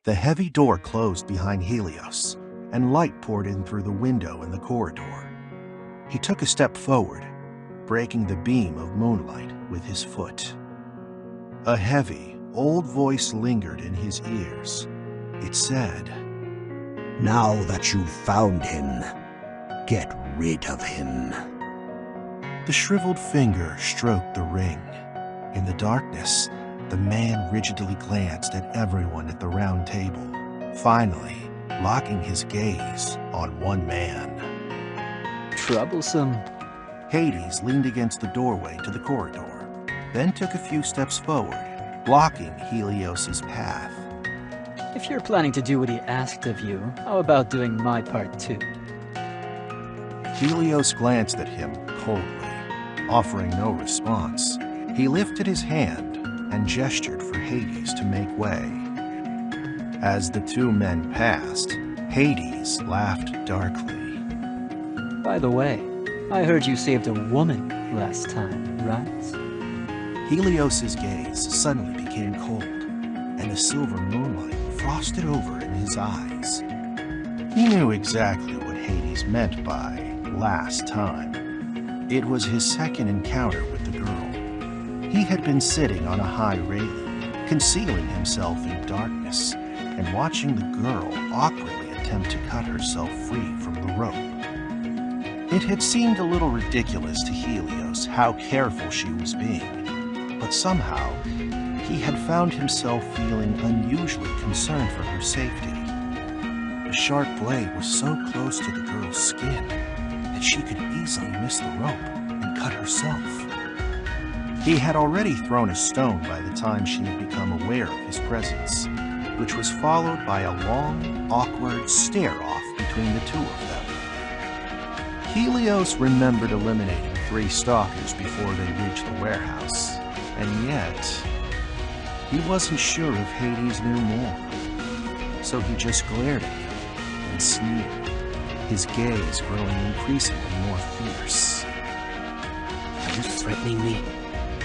The heavy door closed behind Helios, and light poured in through the window in the corridor. He took a step forward, breaking the beam of moonlight with his foot. A heavy, old voice lingered in his ears. It said, "Now that you've found him, get rid of him." The shriveled finger stroked the ring. In the darkness, the man rigidly glanced at everyone at the round table, finally locking his gaze on one man. Troublesome. Hades leaned against the doorway to the corridor, then took a few steps forward, blocking Helios's path. If you're planning to do what he asked of you, how about doing my part too? Helios glanced at him coldly, offering no response. He lifted his hand and gestured for Hades to make way. As the two men passed, Hades laughed darkly. By the way, I heard you saved a woman last time, right? Helios's gaze suddenly became cold, and the silver moonlight frosted over in his eyes. He knew exactly what Hades meant by last time. It was his second encounter with the girl. He had been sitting on a high railing, concealing himself in darkness, and watching the girl awkwardly attempt to cut herself free from the rope. It had seemed a little ridiculous to Helios how careful she was being, but somehow he had found himself feeling unusually concerned for her safety. The sharp blade was so close to the girl's skin that she could easily miss the rope and cut herself. He had already thrown a stone by the time she had become aware of his presence, which was followed by a long, awkward stare-off between the two of them. Helios remembered eliminating 3 stalkers before they reached the warehouse, and yet he wasn't sure if Hades knew more. So he just glared at him and sneered, his gaze growing increasingly more fierce. Are you threatening me?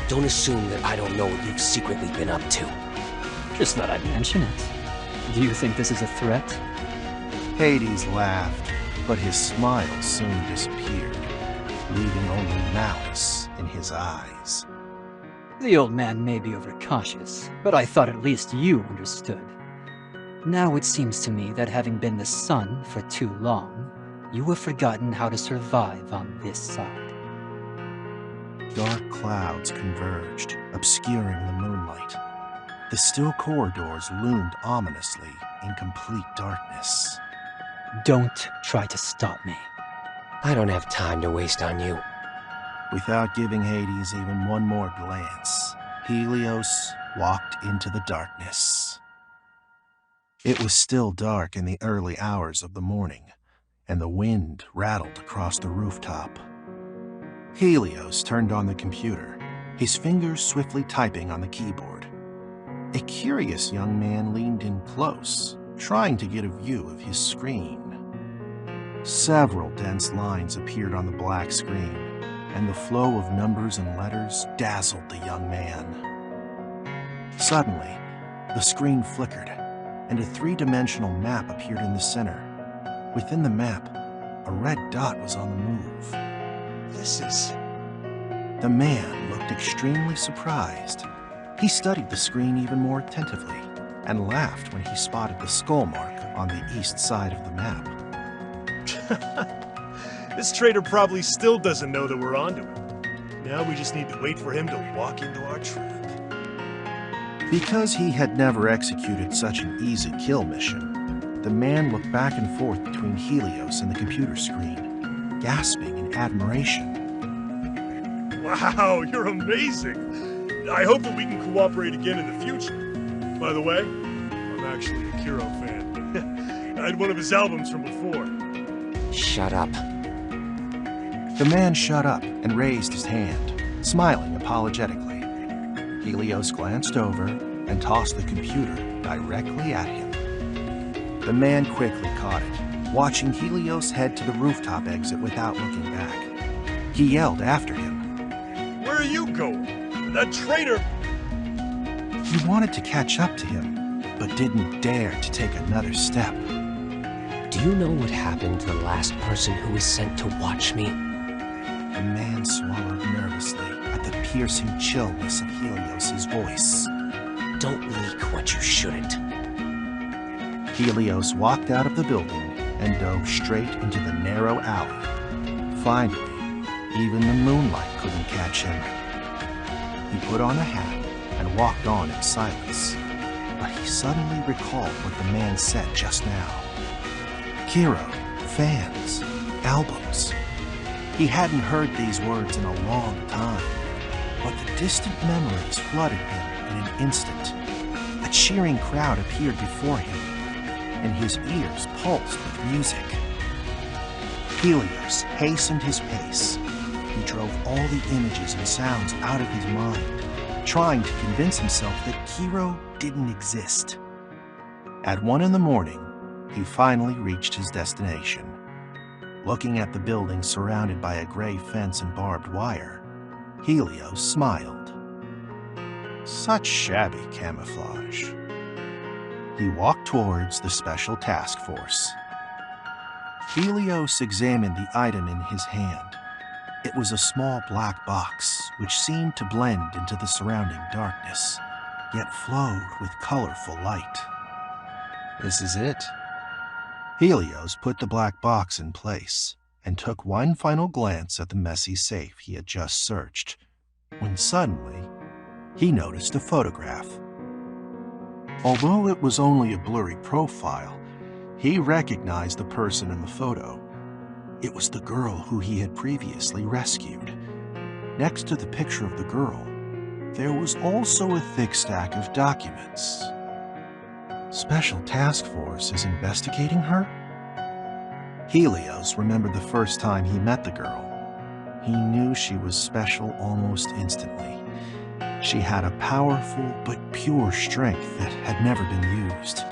Don't assume that I don't know what you've secretly been up to. Just thought I'd mention it. Do you think this is a threat? Hades laughed, but his smile soon disappeared, leaving only malice in his eyes. The old man may be overcautious, but I thought at least you understood. Now it seems to me that having been the sun for too long, you have forgotten how to survive on this side. Dark clouds converged, obscuring the moonlight. The still corridors loomed ominously in complete darkness. Don't try to stop me. I don't have time to waste on you. Without giving Hades even one more glance, Helios walked into the darkness. It was still dark in the early hours of the morning, and the wind rattled across the rooftop. Helios turned on the computer, his fingers swiftly typing on the keyboard. A curious young man leaned in close, trying to get a view of his screen. Several dense lines appeared on the black screen, and the flow of numbers and letters dazzled the young man. Suddenly, the screen flickered, and a 3-dimensional map appeared in the center. Within the map, a red dot was on the move. This is... The man looked extremely surprised. He studied the screen even more attentively, and laughed when he spotted the skull mark on the east side of the map. This traitor probably still doesn't know that we're onto him. Now we just need to wait for him to walk into our trap. Because he had never executed such an easy kill mission, the man looked back and forth between Helios and the computer screen, gasping in admiration. Wow, you're amazing! I hope that we can cooperate again in the future. By the way, I'm actually a Kiro fan. I had one of his albums from before. Shut up. The man shut up and raised his hand, smiling apologetically. Helios glanced over and tossed the computer directly at him. The man quickly caught it, watching Helios head to the rooftop exit without looking back. He yelled after him. Where are you going? That traitor... He wanted to catch up to him, but didn't dare to take another step. Do you know what happened to the last person who was sent to watch me? The man swallowed nervously at the piercing chillness of Helios's voice. Don't leak what you shouldn't. Helios walked out of the building and dove straight into the narrow alley. Finally, even the moonlight couldn't catch him. He put on a hat and walked on in silence, but he suddenly recalled what the man said just now. Kiro, fans, albums. He hadn't heard these words in a long time, but the distant memories flooded him in an instant. A cheering crowd appeared before him, and his ears pulsed with music. Helios hastened his pace. He drove all the images and sounds out of his mind, trying to convince himself that Kiro didn't exist. At 1 a.m, he finally reached his destination. Looking at the building surrounded by a gray fence and barbed wire, Helios smiled. Such shabby camouflage. He walked towards the Special Task Force. Helios examined the item in his hand. It was a small black box which seemed to blend into the surrounding darkness, yet flowed with colorful light. This is it. Helios put the black box in place and took one final glance at the messy safe he had just searched, when suddenly he noticed a photograph. Although it was only a blurry profile, he recognized the person in the photo. It was the girl who he had previously rescued. Next to the picture of the girl, there was also a thick stack of documents. Special Task Force is investigating her? Helios remembered the first time he met the girl. He knew she was special almost instantly. She had a powerful but pure strength that had never been used.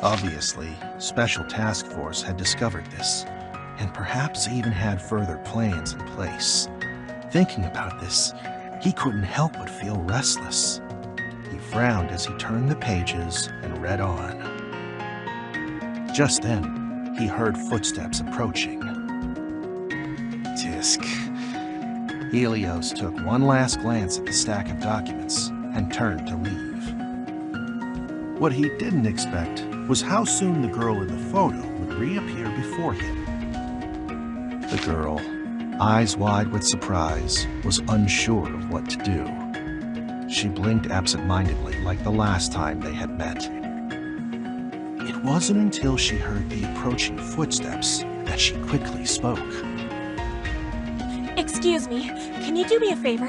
Obviously, Special Task Force had discovered this, and perhaps even had further plans in place. Thinking about this, he couldn't help but feel restless. He frowned as he turned the pages and read on. Just then, he heard footsteps approaching. Tisk. Helios took one last glance at the stack of documents and turned to leave. What he didn't expect was how soon the girl in the photo would reappear before him. The girl, eyes wide with surprise, was unsure of what to do. She blinked absent-mindedly like the last time they had met. It wasn't until she heard the approaching footsteps that she quickly spoke. Excuse me, can you do me a favor?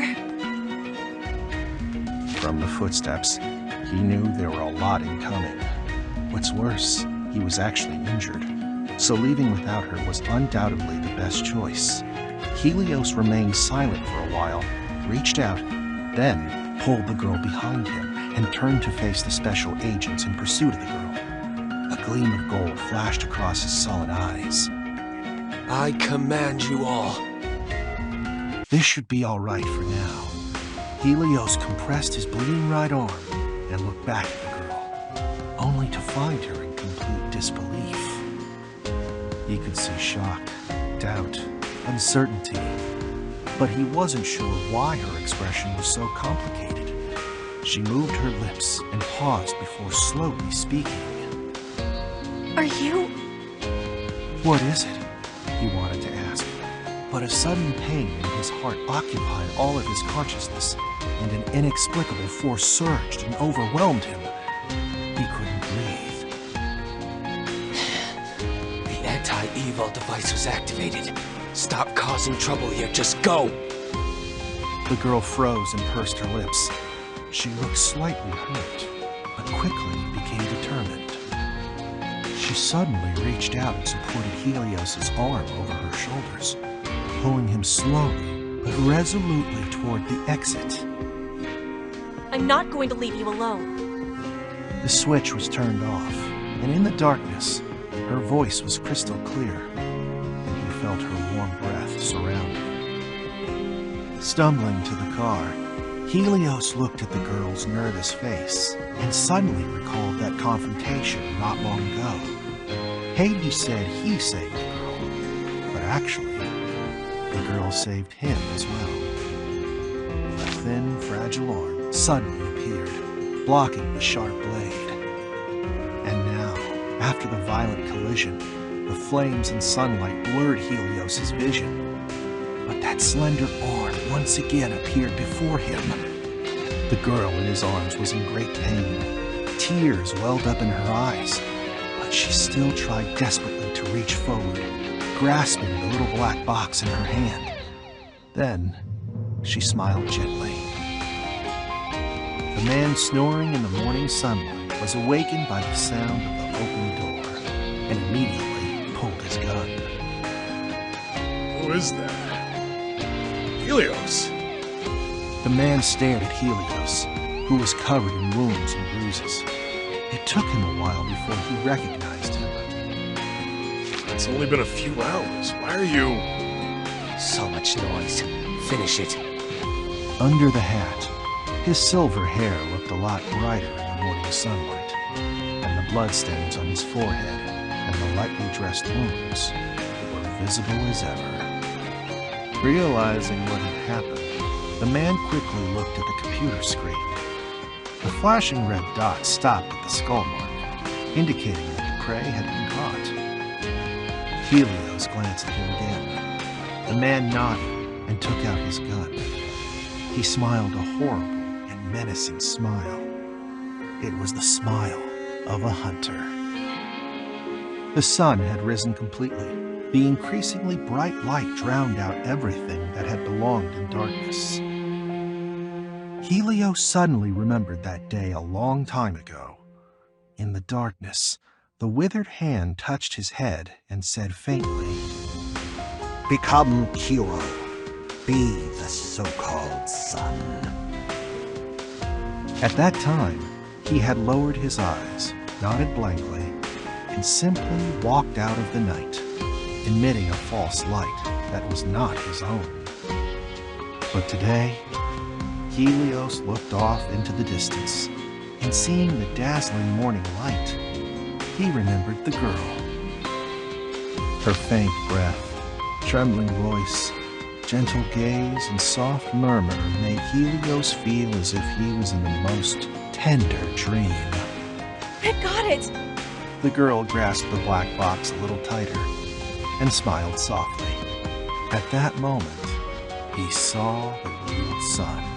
From the footsteps, he knew there were a lot incoming. What's worse, he was actually injured, so leaving without her was undoubtedly the best choice. Helios remained silent for a while, reached out, then pulled the girl behind him and turned to face the special agents in pursuit of the girl. A gleam of gold flashed across his sullen eyes. I command you all. This should be all right for now. Helios compressed his bleeding right arm and looked back at the girl, only to find her in complete disbelief. He could see shock, doubt, uncertainty, but he wasn't sure why her expression was so complicated. She moved her lips and paused before slowly speaking. Are you... What is it? He wanted to ask, but a sudden pain in his heart occupied all of his consciousness, and an inexplicable force surged and overwhelmed him. He couldn't breathe. The anti-evil device was activated. Stop causing trouble here, just go! The girl froze and pursed her lips. She looked slightly hurt, but quickly became determined. She suddenly reached out and supported Helios's arm over her shoulders, pulling him slowly but resolutely toward the exit. I'm not going to leave you alone. The switch was turned off, and in the darkness, her voice was crystal clear, and he felt her warm breath surround him. Stumbling to the car, Helios looked at the girl's nervous face and suddenly recalled of that confrontation not long ago. Hades said he saved the girl, but actually, the girl saved him as well. A thin, fragile arm suddenly appeared, blocking the sharp blade. And now, after the violent collision, the flames and sunlight blurred Helios' vision. But that slender arm once again appeared before him. The girl in his arms was in great pain. Tears welled up in her eyes, but she still tried desperately to reach forward, grasping the little black box in her hand. Then, she smiled gently. The man snoring in the morning sunlight was awakened by the sound of the open door, and immediately pulled his gun. Who is that? Helios! The man stared at Helios, who was covered in wounds and bruises. It took him a while before he recognized him. It's only been a few hours. Why are you... So much noise. Finish it. Under the hat, his silver hair looked a lot brighter in the morning sunlight, and the bloodstains on his forehead and the lightly dressed wounds were visible as ever. Realizing what had happened, the man quickly looked at the computer screen. The flashing red dot stopped at the skull mark, indicating that the prey had been caught. Helios glanced at him again. The man nodded and took out his gun. He smiled a horrible and menacing smile. It was the smile of a hunter. The sun had risen completely. The increasingly bright light drowned out everything that had belonged in darkness. Helios suddenly remembered that day a long time ago. In the darkness, the withered hand touched his head and said faintly, Become Kiro. Be the so-called sun. At that time, he had lowered his eyes, nodded blankly, and simply walked out of the night, emitting a false light that was not his own. But today, Helios looked off into the distance, and seeing the dazzling morning light, he remembered the girl. Her faint breath, trembling voice, gentle gaze, and soft murmur made Helios feel as if he was in the most tender dream. I got it! The girl grasped the black box a little tighter and smiled softly. At that moment, he saw the real sun.